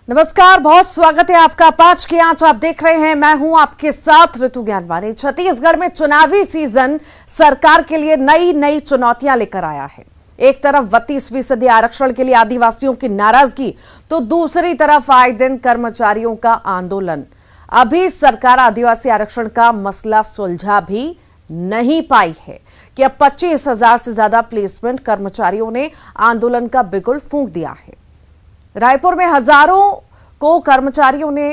नमस्कार, बहुत स्वागत है आपका। 5 की आंच आप देख रहे हैं, मैं हूं आपके साथ ऋतु ज्ञानवानी। छत्तीसगढ़ में चुनावी सीजन सरकार के लिए नई नई चुनौतियां लेकर आया है। एक तरफ 32% आरक्षण के लिए आदिवासियों की नाराजगी, तो दूसरी तरफ आए दिन कर्मचारियों का आंदोलन। अभी सरकार आदिवासी आरक्षण का मसला सुलझा भी नहीं पाई है कि अब 25,000 से ज्यादा प्लेसमेंट कर्मचारियों ने आंदोलन का बिगुल फूंक दिया है। रायपुर में हजारों को कर्मचारियों ने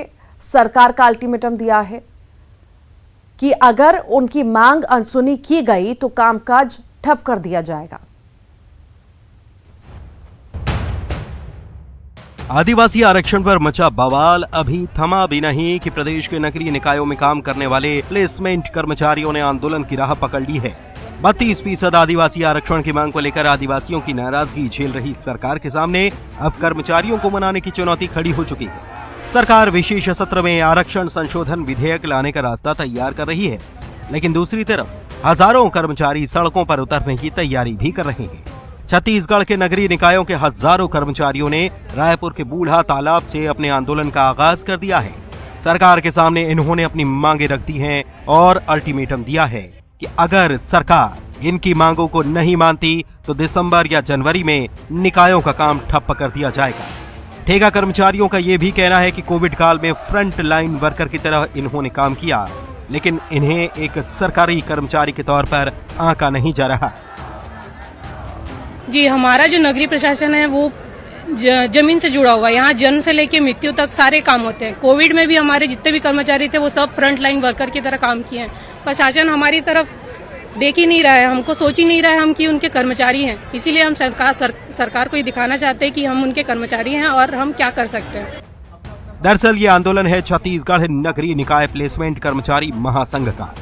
सरकार का अल्टीमेटम दिया है कि अगर उनकी मांग अनसुनी की गई तो कामकाज ठप कर दिया जाएगा। आदिवासी आरक्षण पर मचा बवाल अभी थमा भी नहीं कि प्रदेश के नगरीय निकायों में काम करने वाले प्लेसमेंट कर्मचारियों ने आंदोलन की राह पकड़ ली है। 32% आदिवासी आरक्षण की मांग को लेकर आदिवासियों की नाराजगी झेल रही सरकार के सामने अब कर्मचारियों को मनाने की चुनौती खड़ी हो चुकी है। सरकार विशेष सत्र में आरक्षण संशोधन विधेयक लाने का रास्ता तैयार कर रही है, लेकिन दूसरी तरफ हजारों कर्मचारी सड़कों पर उतरने की तैयारी भी कर रहे हैं। छत्तीसगढ़ के नगरीय निकायों के हजारों कर्मचारियों ने रायपुर के बूढ़ा तालाब से अपने आंदोलन का आगाज कर दिया है। सरकार के सामने इन्होंने अपनी मांगे रख दी हैं और अल्टीमेटम दिया है कि अगर सरकार इनकी मांगों को नहीं मानती तो दिसंबर या जनवरी में निकायों का काम ठप्प कर दिया जाएगा। ठेका कर्मचारियों का यह भी कहना है कि कोविड काल में फ्रंट लाइन वर्कर की तरह इन्होंने काम किया, लेकिन इन्हें एक सरकारी कर्मचारी के तौर पर आंका नहीं जा रहा। जी, हमारा जो नगरीय प्रशासन है वो जमीन से जुड़ा हुआ है। यहाँ जन्म से लेके मृत्यु तक सारे काम होते हैं। कोविड में भी हमारे जितने भी कर्मचारी थे वो सब फ्रंट लाइन वर्कर की तरह काम किए हैं। प्रशासन हमारी तरफ देख ही नहीं रहा है, हमको सोच ही नहीं रहा है हम कि उनके कर्मचारी हैं। इसीलिए हम सरकार को ये दिखाना चाहते हैं कि हम उनके कर्मचारी हैं और हम क्या कर सकते हैं। दरअसल ये आंदोलन है छत्तीसगढ़ नगरीय निकाय प्लेसमेंट कर्मचारी महासंघ का।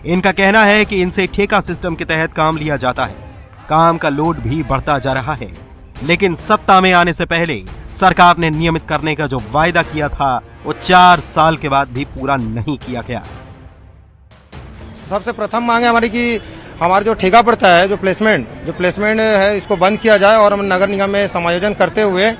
इनका कहना है कि इनसे ठेका सिस्टम के तहत काम लिया जाता है, काम का लोड भी बढ़ता जा रहा है, लेकिन सत्ता में आने से पहले सरकार ने नियमित करने का जो वायदा किया था वो 4 साल के बाद भी पूरा नहीं किया गया। सबसे प्रथम मांग है हमारी कि हमारा जो ठेका प्रथा है, जो प्लेसमेंट है, इसको बंद किया जाए और हम नगर निगम में समायोजन करते हुए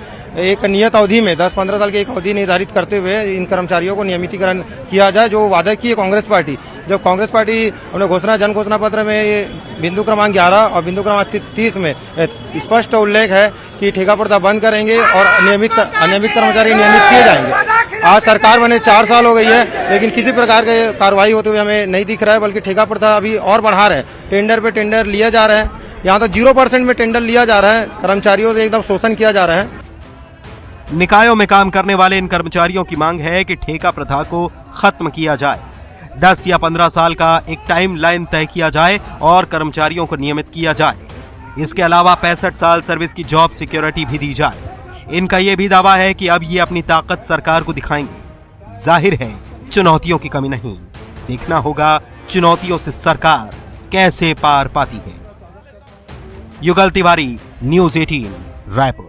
एक नियत अवधि में 10-15 साल की एक अवधि निर्धारित करते हुए इन कर्मचारियों को नियमितीकरण किया जाए, जो वादा की है कांग्रेस पार्टी। जब कांग्रेस पार्टी अपने जन घोषणा पत्र में ये बिंदु क्रमांक 11 और बिंदु क्रमांक 30 में स्पष्ट उल्लेख है कि ठेका प्रथा बंद करेंगे और अनियमित कर्मचारी नियमित किए जाएंगे। आज सरकार बने 4 साल हो गई है, लेकिन किसी प्रकार की कार्रवाई होते हुए हमें नहीं दिख रहा है, बल्कि ठेका प्रथा अभी और बढ़ा रहे हैं। टेंडर पे टेंडर लिया जा रहा है, यहाँ तो 0% में टेंडर लिया जा रहा है। कर्मचारियों से एकदम शोषण किया जा रहा है। निकायों में काम करने वाले इन कर्मचारियों की मांग है कि ठेका प्रथा को खत्म किया जाए, 10 या 15 साल का एक टाइम लाइन तय किया जाए और कर्मचारियों को नियमित किया जाए। इसके अलावा 65 साल सर्विस की जॉब सिक्योरिटी भी दी जाए। इनका यह भी दावा है कि अब ये अपनी ताकत सरकार को दिखाएंगे। जाहिर है चुनौतियों की कमी नहीं, देखना होगा चुनौतियों से सरकार कैसे पार पाती है। युगल तिवारी, न्यूज़ 18, रायपुर।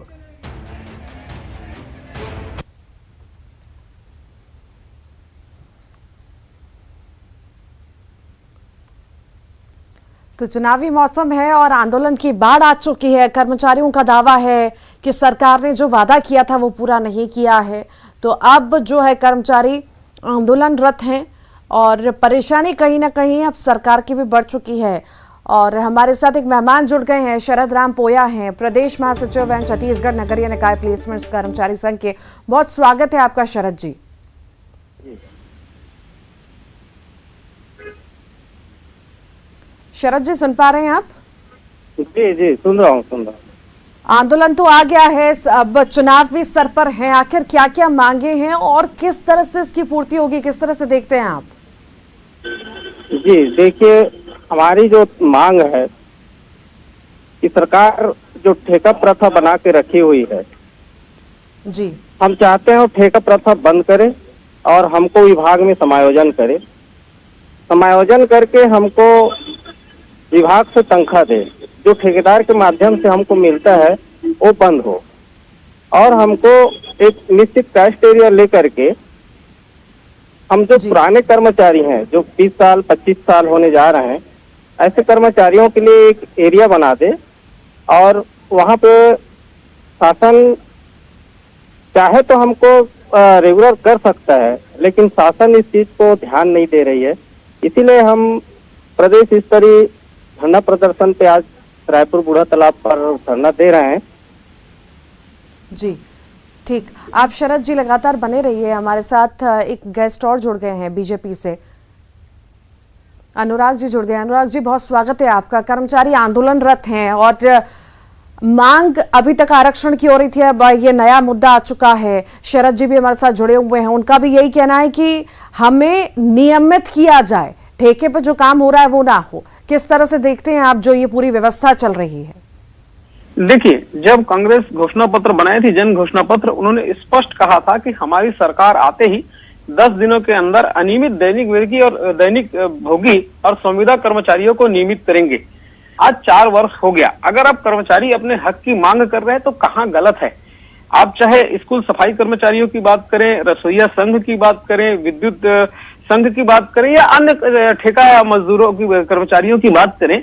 तो चुनावी मौसम है और आंदोलन की बाढ़ आ चुकी है। कर्मचारियों का दावा है कि सरकार ने जो वादा किया था वो पूरा नहीं किया है, तो अब जो है कर्मचारी आंदोलनरत हैं और परेशानी कहीं ना कहीं अब सरकार की भी बढ़ चुकी है। और हमारे साथ एक मेहमान जुड़ गए हैं, शरद राम पोया हैं, प्रदेश महासचिव हैं छत्तीसगढ़ नगरीय निकाय प्लेसमेंट कर्मचारी संघ के। बहुत स्वागत है आपका शरद जी। शरद जी सुन पा रहे हैं आप? जी सुन रहा हूँ। आंदोलन तो आ गया है, अब चुनावी स्तर पर है, आखिर क्या क्या मांगे हैं और किस तरह से इसकी पूर्ति होगी, किस तरह से देखते हैं आप? जी देखिए, हमारी जो मांग है कि सरकार जो ठेका प्रथा बना के रखी हुई है जी, हम चाहते हैं वो ठेका प्रथा बंद करे और हमको विभाग में समायोजन करे। समायोजन करके हमको विभाग से तनख्वाह दे, जो ठेकेदार के माध्यम से हमको मिलता है वो बंद हो और हमको एक निश्चित कास्ट एरिया लेकर के हम जो पुराने कर्मचारी हैं, जो 20 साल 25 साल होने जा रहे हैं, ऐसे कर्मचारियों के लिए एक एरिया बना दे और वहाँ पे शासन चाहे तो हमको रेगुलर कर सकता है, लेकिन शासन इस चीज को ध्यान नहीं दे रही है। इसीलिए हम प्रदेश स्तरीय धरना प्रदर्शन पे आज रायपुर बूढ़ा तालाब पर धरना दे रहे हैं। जी ठीक, आप शरद जी लगातार बने रहिए हमारे साथ। एक गेस्ट और जुड़ गए हैं बीजेपी से, अनुराग जी जुड़ गए। अनुराग जी, बहुत स्वागत है आपका। कर्मचारी आंदोलनरत हैं और मांग अभी तक आरक्षण की हो रही थी, अब ये नया मुद्दा आ चुका है। शरद जी भी हमारे साथ जुड़े हुए हैं, उनका भी यही कहना है कि हमें नियमित किया जाए, ठेके पे जो काम हो रहा है वो ना हो। किस तरह से देखते हैं आप जो ये पूरी व्यवस्था चल रही है? देखिए, जब कांग्रेस घोषणा पत्र बनाई थी, जन घोषणा पत्र, उन्होंने स्पष्ट कहा था कि हमारी सरकार आते ही 10 दिनों के अंदर अनियमित दैनिक वेतनी और दैनिक भोगी और संविदा कर्मचारियों को नियमित करेंगे। आज 4 वर्ष हो गया। अगर आप कर्मचारी अपने हक की मांग कर रहे हैं तो कहाँ गलत है? आप चाहे स्कूल सफाई कर्मचारियों की बात करें, रसोईया संघ की बात करें, विद्युत संघ की बात करें या अन्य ठेका मजदूरों की कर्मचारियों की बात करें,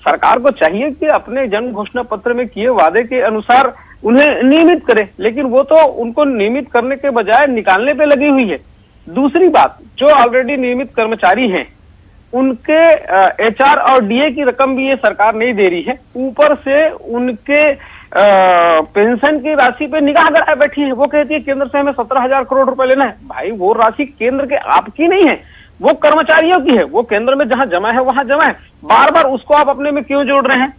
सरकार को चाहिए कि अपने जन घोषणा पत्र में किए वादे के अनुसार उन्हें नियमित करे, लेकिन वो तो उनको नियमित करने के बजाय निकालने पे लगी हुई है। दूसरी बात, जो ऑलरेडी नियमित कर्मचारी हैं उनके HR और DA की रकम भी ये सरकार नहीं दे रही है, ऊपर से उनके पेंशन की राशि पे निगाह गड़ाए बैठी है। वो कहती है केंद्र से हमें 17,000 करोड़ रुपए लेना है। भाई, वो राशि केंद्र के आपकी नहीं है, वो कर्मचारियों की है। वो केंद्र में जहां जमा है वहां जमा है, बार बार उसको आप अपने में क्यों जोड़ रहे हैं?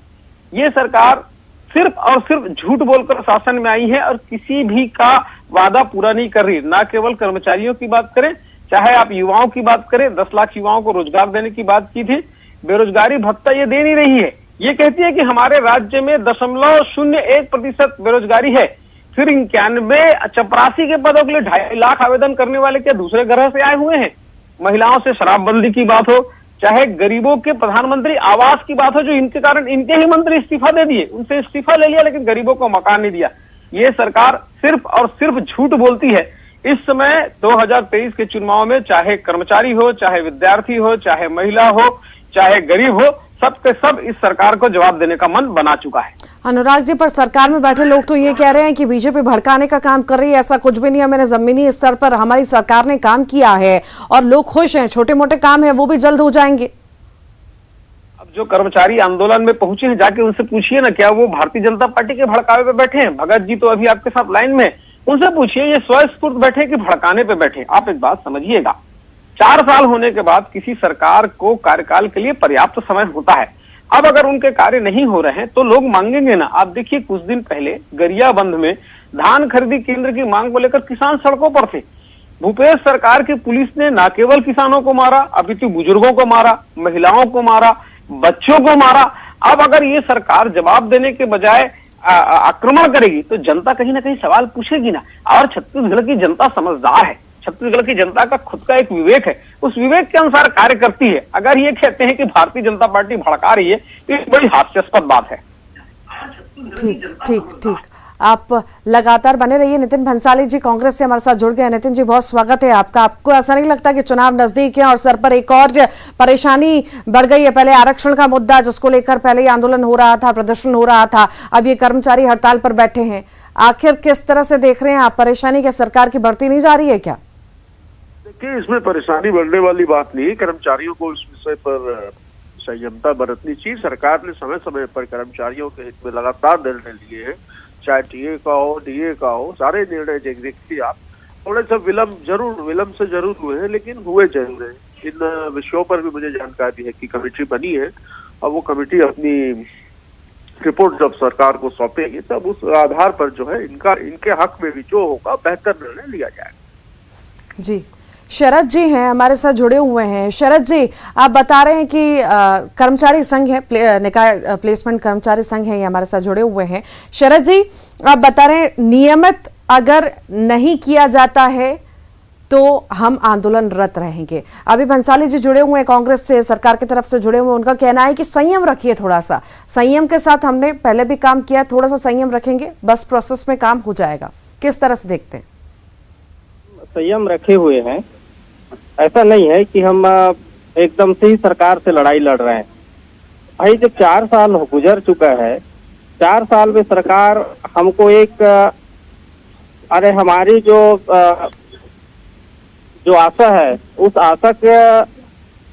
ये सरकार सिर्फ और सिर्फ झूठ बोलकर शासन में आई है और किसी भी का वादा पूरा नहीं कर रही। ना केवल कर्मचारियों की बात करें, चाहे आप युवाओं की बात करें, 10 लाख युवाओं को रोजगार देने की बात की थी, बेरोजगारी भत्ता ये दे नहीं रही है। ये कहती है कि हमारे राज्य में 0.01% बेरोजगारी है। फिर 91 चपरासी के पदों के लिए 2.5 लाख आवेदन करने वाले क्या दूसरे ग्रह से आए हुए हैं? महिलाओं से शराबबंदी की बात हो, चाहे गरीबों के प्रधानमंत्री आवास की बात हो, जो इनके कारण इनके ही मंत्री इस्तीफा दे दिए, उनसे इस्तीफा ले लिया लेकिन गरीबों को मकान नहीं दिया। ये सरकार सिर्फ और सिर्फ झूठ बोलती है। इस समय 2023 के चुनाव में चाहे कर्मचारी हो, चाहे विद्यार्थी हो, चाहे महिला हो, चाहे गरीब हो, सब के सब इस सरकार को जवाब देने का मन बना चुका है। अनुराग जी, पर सरकार में बैठे लोग तो ये कह रहे हैं कि बीजेपी भड़काने का काम कर रही है। ऐसा कुछ भी नहीं है, मैंने जमीनी स्तर पर हमारी सरकार ने काम किया है और लोग खुश हैं। छोटे मोटे काम है वो भी जल्द हो जाएंगे। अब जो कर्मचारी आंदोलन में पहुंचे हैं, जाके उनसे पूछिए ना, क्या वो भारतीय जनता पार्टी के भड़कावे पे बैठे हैं? भगत जी तो अभी आपके साथ लाइन में, उनसे पूछिए ये स्वस्फूर्त बैठे कि भड़काने पे बैठे? आप एक बात समझिएगा, 4 साल होने के बाद किसी सरकार को कार्यकाल के लिए पर्याप्त समय होता है। अब अगर उनके कार्य नहीं हो रहे हैं तो लोग मांगेंगे ना। आप देखिए, कुछ दिन पहले गरियाबंद में धान खरीदी केंद्र की मांग को लेकर किसान सड़कों पर थे। भूपेश सरकार की पुलिस ने न केवल किसानों को मारा, अपितु बुजुर्गों को मारा, महिलाओं को मारा, बच्चों को मारा। अब अगर ये सरकार जवाब देने के बजाय आक्रमण करेगी तो जनता कहीं ना कहीं सवाल पूछेगी ना। और छत्तीसगढ़ की जनता समझदार है, छत्तीसगढ़ की जनता का खुद का एक विवेक है, उस विवेक के अनुसार कार्य करती है। अगर ये कहते हैं कि भारतीय जनता पार्टी भड़का रही है तो ये बड़ी हास्यास्पद बात है। ठीक ठीक ठीक, आप लगातार बने रहिए। नितिन भंसाली जी कांग्रेस से हमारे साथ जुड़ गए। नितिन जी, बहुत स्वागत है आपका। आपको ऐसा नहीं लगता कि चुनाव नजदीक है और सर पर एक और परेशानी बढ़ गई है? पहले आरक्षण का मुद्दा जिसको लेकर पहले ही आंदोलन हो रहा था, प्रदर्शन हो रहा था, अब ये कर्मचारी हड़ताल पर बैठे हैं। आखिर किस तरह से देख रहे हैं आप? परेशानी क्या सरकार की बढ़ती नहीं जा रही है क्या? देखिए, इसमें परेशानी बढ़ने वाली बात नहीं। कर्मचारियों को इस विषय पर संयमता बरतनी चाहिए। सरकार ने समय समय पर कर्मचारियों के हित में लगातार निर्णय लिए हैं, चाहे टीए का हो, डीए का हो, सारे निर्णय देखिए आप। थोड़े से विलम्ब से जरूर हुए हैं, लेकिन हुए जरूर हैं। इन विषयों पर भी मुझे जानकारी है कि कमेटी बनी है और वो कमेटी अपनी रिपोर्ट जब सरकार को सौंपेगी तब उस आधार पर जो है इनके हक में भी जो होगा बेहतर निर्णय लिया जाएगा। जी, शरद जी हैं हमारे साथ जुड़े हुए हैं। शरद जी, आप बता रहे हैं कि कर्मचारी संघ है, निकाय प्लेसमेंट कर्मचारी संघ है, ये हमारे साथ जुड़े हुए हैं। शरद जी, आप बता रहे हैं नियमित अगर नहीं किया जाता है तो हम आंदोलनरत रहेंगे। अभी भंसाली जी जुड़े हुए हैं कांग्रेस से, सरकार की तरफ से जुड़े हुए हैं। उनका कहना है कि संयम रखिए, थोड़ा सा संयम के साथ हमने पहले भी काम किया, थोड़ा सा संयम रखेंगे, बस प्रोसेस में काम हो जाएगा। किस तरह से देखते हैं? संयम रखे हुए हैं, ऐसा नहीं है कि हम एकदम से ही सरकार से लड़ाई लड़ रहे हैं। भाई, जब 4 साल गुजर चुका है, 4 साल में सरकार हमको एक अरे हमारी जो आशा है, उस आशा के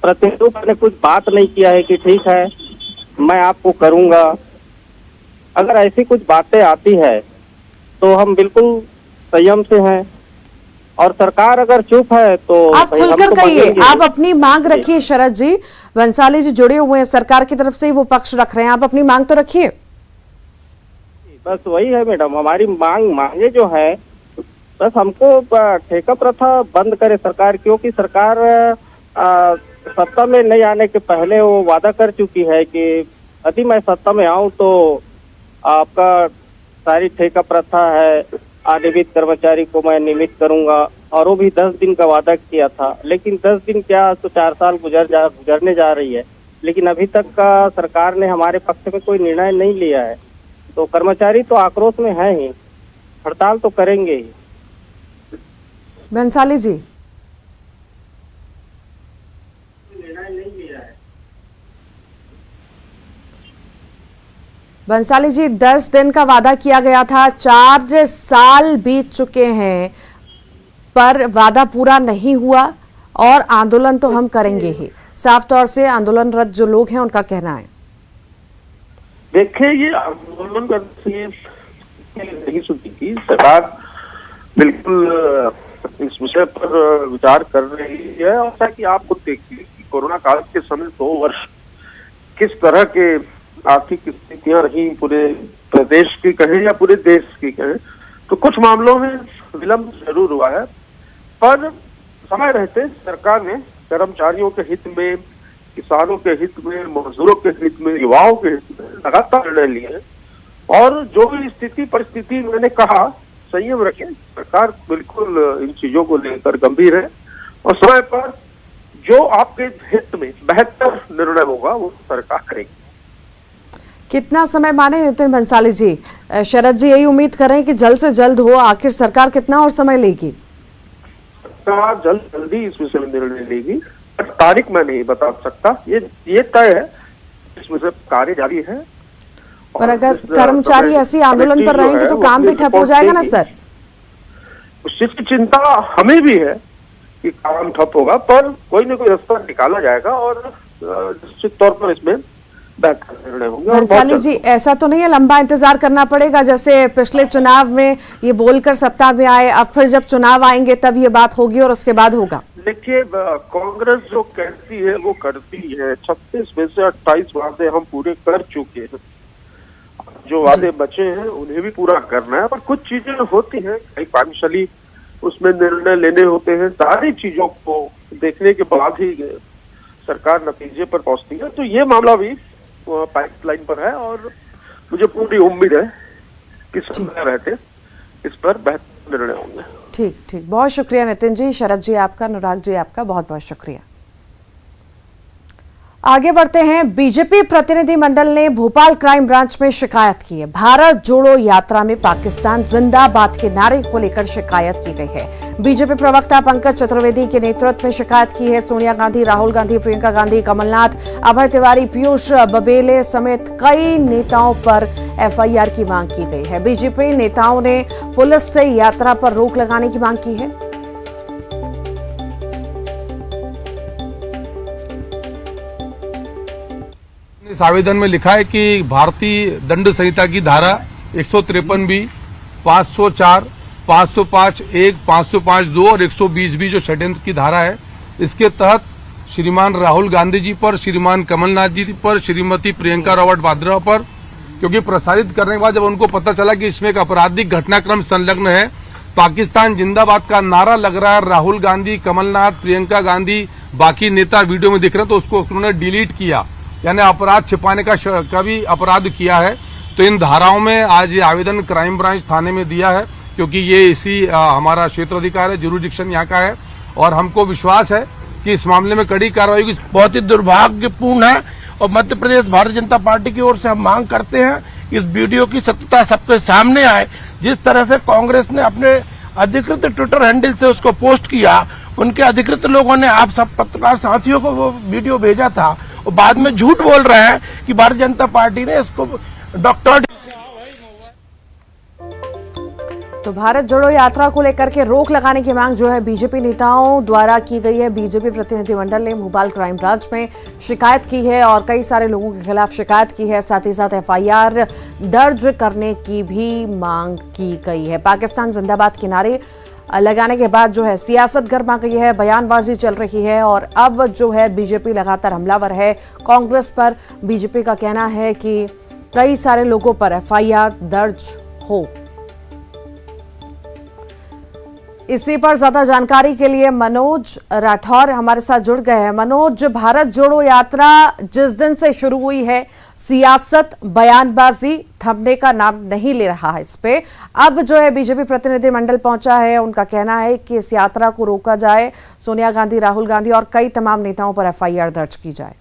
प्रतिरूप मैंने कुछ बात नहीं किया है कि ठीक है मैं आपको करूंगा। अगर ऐसी कुछ बातें आती है तो हम बिल्कुल संयम से हैं, और सरकार अगर चुप है तो आप भाई हम खुलकर तो कहिए, मांगेंगे। आप अपनी मांग रखिए। शरद जी, बंसाली जी जुड़े हुए हैं, सरकार की तरफ से ही वो पक्ष रख रहे हैं, आप अपनी मांग तो रखिए। बस वही है मैडम, हमारी मांगे जो है, बस हमको ठेका प्रथा बंद करे सरकार, क्योंकि सरकार सत्ता में नहीं आने के पहले वो वादा कर चुकी है कि यदि मैं सत्ता में आऊं तो आपका सारी ठेका प्रथा है, अनियमित कर्मचारी को मैं नियमित करूंगा, और वो भी 10 दिन का वादा किया था। लेकिन 10 दिन क्या, तो 4 साल गुजरने जा रही है, लेकिन अभी तक का सरकार ने हमारे पक्ष में कोई निर्णय नहीं लिया है। तो कर्मचारी तो आक्रोश में है ही, हड़ताल तो करेंगे ही। बंसाली जी, बंसाली जी, 10 दिन का वादा किया गया था, 4 साल बीत चुके हैं, पर वादा पूरा नहीं हुआ और आंदोलन तो हम करेंगे ही। साफ तौर से आंदोलनरत जो लोग हैं उनका कहना है। देखिए, ये आंदोलन करने से नहीं सुनती थी सरकार, बिल्कुल इस विषय पर विचार कर रही है। और ताकि आप खुद देखिए कि कोरोना काल के समय 2 वर्ष किस तरह के आर्थिक स्थितियां रही, पूरे प्रदेश की कहें या पूरे देश की कहें, तो कुछ मामलों में विलंब जरूर हुआ है, पर समय रहते सरकार ने कर्मचारियों के हित में, किसानों के हित में, मजदूरों के हित में, युवाओं के हित में लगातार निर्णय लिए हैं। और जो भी स्थिति परिस्थिति मैंने कहा, संयम रखें, सरकार बिल्कुल इन चीजों को लेकर गंभीर है, और समय पर जो आपके हित में बेहतर निर्णय होगा वो सरकार करेगी। कितना समय माने नितिन बंसाली जी? शरद जी यही उम्मीद कर रहे हैं कि जल्द से जल्द हो, आखिर सरकार कितना और समय लेगी? सरकार जल्दी इस विषय में निर्णय लेगी, पर तारीख मैं नहीं बता सकता, ये तय है, इस विषय कार्य जारी है। पर अगर कर्मचारी ऐसी आंदोलन पर रहेंगे तो काम भी ठप हो जाएगा ना सर? उस चीज की चिंता हमें भी है कि काम ठप होगा, पर कोई ना कोई रास्ता निकाला जाएगा और निश्चित तौर पर इसमें बेहतर निर्णय होंगे। बंसाली जी, ऐसा तो नहीं है लंबा इंतजार करना पड़ेगा, जैसे पिछले चुनाव में ये बोलकर सत्ता में आए, अब फिर जब चुनाव आएंगे तब ये बात होगी और उसके बाद होगा? देखिए, कांग्रेस जो कहती है वो करती है। 36 में से 28 वादे हम पूरे कर चुके हैं, जो वादे बचे हैं उन्हें भी पूरा करना है, पर कुछ चीजें होती हैं, कई पांचशली उसमें निर्णय लेने होते हैं। सारी चीजों को देखने के बाद ही सरकार नतीजे पर पहुंचती है। तो ये मामला भी पाइपलाइन पर है और मुझे पूरी उम्मीद है कि समय रहते इस पर बेहतर निर्णय होंगे। ठीक, बहुत शुक्रिया नितिन जी, शरद जी आपका, अनुराग जी आपका बहुत बहुत शुक्रिया। आगे बढ़ते हैं। बीजेपी प्रतिनिधि मंडल ने भोपाल क्राइम ब्रांच में शिकायत की है। भारत जोड़ो यात्रा में पाकिस्तान जिंदाबाद के नारे को लेकर शिकायत की गई है। बीजेपी प्रवक्ता पंकज चतुर्वेदी के नेतृत्व में शिकायत की है। सोनिया गांधी, राहुल गांधी, प्रियंका गांधी, कमलनाथ, अभय तिवारी, पीयूष बबेले समेत कई नेताओं पर एफआईआर की मांग की गई है। बीजेपी नेताओं ने पुलिस से यात्रा पर रोक लगाने की मांग की है। इस आवेदन में लिखा है कि भारतीय दंड संहिता की धारा 153 बी, 504, 505(1), 505(2) और 120 बी जो षड्यंत्र की धारा है, इसके तहत श्रीमान राहुल गांधी जी पर, श्रीमान कमलनाथ जी पर, श्रीमती प्रियंका रावत वाड्रा पर, क्योंकि प्रसारित करने के बाद जब उनको पता चला कि इसमें एक आपराधिक घटनाक्रम संलग्न है, पाकिस्तान जिंदाबाद का नारा लग रहा है, राहुल गांधी, कमलनाथ, प्रियंका गांधी, बाकी नेता वीडियो में दिख रहे हैं, तो उसको उन्होंने डिलीट किया, यानी अपराध छिपाने का भी अपराध किया है। तो इन धाराओं में आज ये आवेदन क्राइम ब्रांच थाने में दिया है, क्योंकि ये इसी हमारा क्षेत्र अधिकार है, जुरिडिक्शन यहाँ का है, और हमको विश्वास है कि इस मामले में कड़ी कार्रवाई होगी। बहुत ही दुर्भाग्यपूर्ण है और मध्य प्रदेश भारतीय जनता पार्टी की ओर से हम मांग करते हैं इस वीडियो की सत्यता सबके सामने आए। जिस तरह से कांग्रेस ने अपने अधिकृत ट्विटर हैंडल से उसको पोस्ट किया, उनके अधिकृत लोगों ने आप सब पत्रकार साथियों को वो वीडियो भेजा था और बाद में झूठ बोल रहे हैं कि भारतीय जनता पार्टी ने इसको डॉक्टर। तो भारत जोड़ो यात्रा को लेकर के रोक लगाने की मांग जो है बीजेपी नेताओं द्वारा की गई है। बीजेपी प्रतिनिधिमंडल ने भोपाल क्राइम ब्रांच में शिकायत की है और कई सारे लोगों के खिलाफ शिकायत की है। साथ ही साथ एफआईआर दर्ज करने की भी मांग की गई है। पाकिस्तान जिंदाबाद के नारे लगाने के बाद जो है सियासत गर्मा गई है, बयानबाजी चल रही है और अब जो है बीजेपी लगातार हमलावर है कांग्रेस पर। बीजेपी का कहना है कि कई सारे लोगों पर एफआईआर दर्ज हो। इसी पर ज्यादा जानकारी के लिए मनोज राठौर हमारे साथ जुड़ गए हैं। मनोज, भारत जोड़ो यात्रा जिस दिन से शुरू हुई है, सियासत बयानबाजी थमने का नाम नहीं ले रहा है। इस पे अब जो है बीजेपी प्रतिनिधिमंडल पहुंचा है, उनका कहना है कि इस यात्रा को रोका जाए, सोनिया गांधी, राहुल गांधी और कई तमाम नेताओं पर एफआईआर दर्ज की जाए।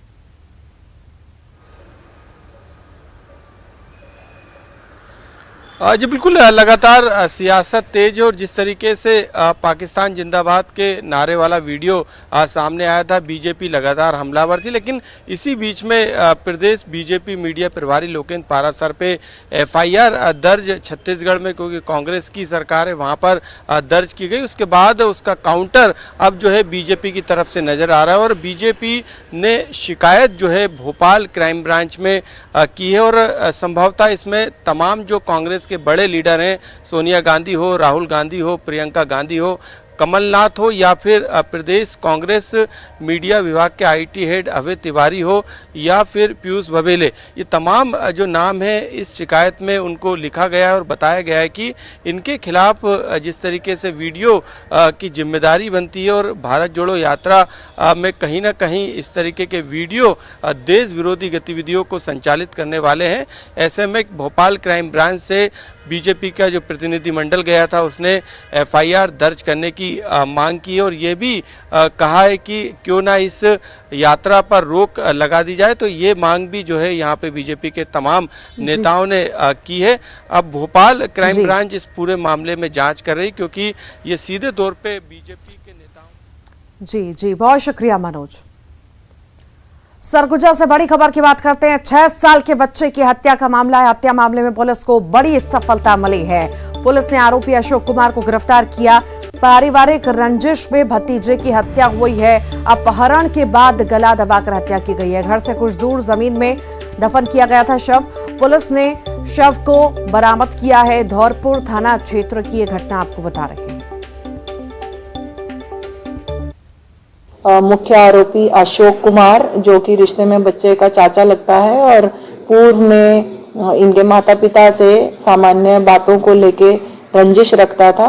जी बिल्कुल, लगातार सियासत तेज और जिस तरीके से पाकिस्तान जिंदाबाद के नारे वाला वीडियो सामने आया था, बीजेपी लगातार हमलावर थी। लेकिन इसी बीच में प्रदेश बीजेपी मीडिया प्रभारी लोकेंद्र पारासर पे एफआईआर दर्ज छत्तीसगढ़ में, क्योंकि कांग्रेस की सरकार है, वहां पर दर्ज की गई। उसके बाद उसका काउंटर अब जो है बीजेपी की तरफ से नजर आ रहा है और बीजेपी ने शिकायत जो है भोपाल क्राइम ब्रांच में की है और संभवतः इसमें तमाम जो कांग्रेस के बड़े लीडर हैं, सोनिया गांधी हो, राहुल गांधी हो, प्रियंका गांधी हो, कमलनाथ हो या फिर प्रदेश कांग्रेस मीडिया विभाग के आईटी हेड अभय तिवारी हो या फिर पीयूष बघेल, ये तमाम जो नाम है इस शिकायत में उनको लिखा गया है और बताया गया है कि इनके खिलाफ जिस तरीके से वीडियो की जिम्मेदारी बनती है और भारत जोड़ो यात्रा में कहीं ना कहीं इस तरीके के वीडियो देश विरोधी गतिविधियों को संचालित करने वाले हैं। ऐसे में भोपाल क्राइम ब्रांच से बीजेपी का जो प्रतिनिधिमंडल गया था उसने एफआईआर दर्ज करने की मांग की है और ये भी कहा है कि क्यों ना इस यात्रा पर रोक लगा दी जाए। तो ये मांग भी जो है यहाँ पे बीजेपी के तमाम नेताओं ने की है। अब भोपाल क्राइम ब्रांच इस पूरे मामले में जांच कर रही, क्योंकि ये सीधे तौर पे बीजेपी के नेताओं। जी, बहुत शुक्रिया मनोज। सरगुजा से बड़ी खबर की बात करते हैं। 6 साल के बच्चे की हत्या का मामला है। हत्या मामले में पुलिस को बड़ी सफलता मिली है। पुलिस ने आरोपी अशोक कुमार को गिरफ्तार किया। पारिवारिक रंजिश में भतीजे की हत्या हुई है। अपहरण के बाद गला दबाकर हत्या की गई है। घर से कुछ दूर जमीन में दफन किया गया था शव। पुलिस ने शव को बरामद किया है। धौरपुर थाना क्षेत्र की यह घटना आपको बता रहे हैं। मुख्य आरोपी अशोक कुमार, जो कि रिश्ते में बच्चे का चाचा लगता है और पूर्व में इनके माता पिता से सामान्य बातों को लेके रंजिश रखता था।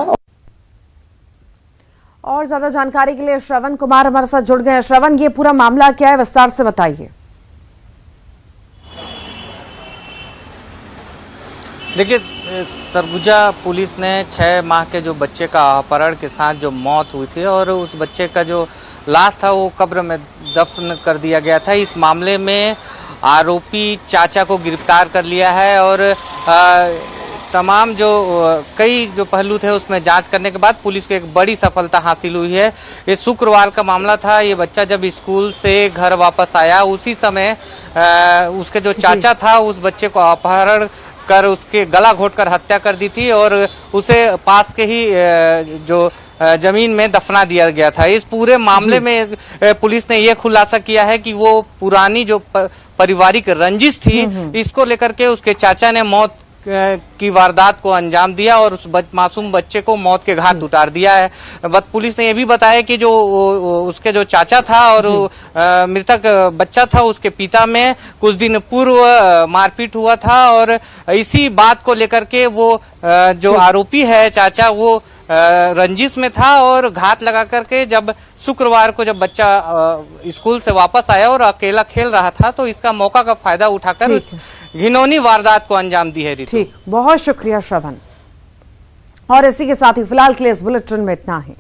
और ज्यादा जानकारी के लिए श्रवण कुमार हमारे साथ जुड़ गए हैं। श्रवण, ये पूरा मामला क्या है, विस्तार से बताइए। देखिए, सरगुजा पुलिस ने 6 माह के जो बच्चे का अपहरण के साथ जो मौत हुई थी और उस बच्चे का जो लाश था वो कब्र में दफन कर दिया गया था। इस मामले में आरोपी चाचा को गिरफ्तार कर लिया है और तमाम जो कई जो पहलू थे उसमें जांच करने के बाद पुलिस को एक बड़ी सफलता हासिल हुई है। ये शुक्रवार का मामला था। ये बच्चा जब स्कूल से घर वापस आया उसी समय उसके जो चाचा था उस बच्चे को अपहरण कर उसके गला घोंटकर हत्या कर दी थी और उसे पास के ही जो जमीन में दफना दिया गया था। इस पूरे मामले में पुलिस ने यह खुलासा किया है कि वो पुरानी जो पारिवारिक रंजिश थी, इसको लेकर के उसके चाचा ने मौत की वारदात को अंजाम दिया और उस मासूम बच्चे को मौत के घाट उतार दिया है। पुलिस ने यह भी बताया कि जो उसके जो चाचा था और मृतक बच्चा था, उसके पिता में कुछ दिन पूर्व मारपीट हुआ था और इसी बात को लेकर के वो जो आरोपी है चाचा वो रंजिश में था और घात लगा करके जब शुक्रवार को जब बच्चा स्कूल से वापस आया और अकेला खेल रहा था तो इसका मौका का फायदा उठाकर इस घिनौनी वारदात को अंजाम दी है। ठीक, बहुत शुक्रिया श्रवण। और इसी के साथ ही फिलहाल के लिए इस बुलेटिन में इतना ही।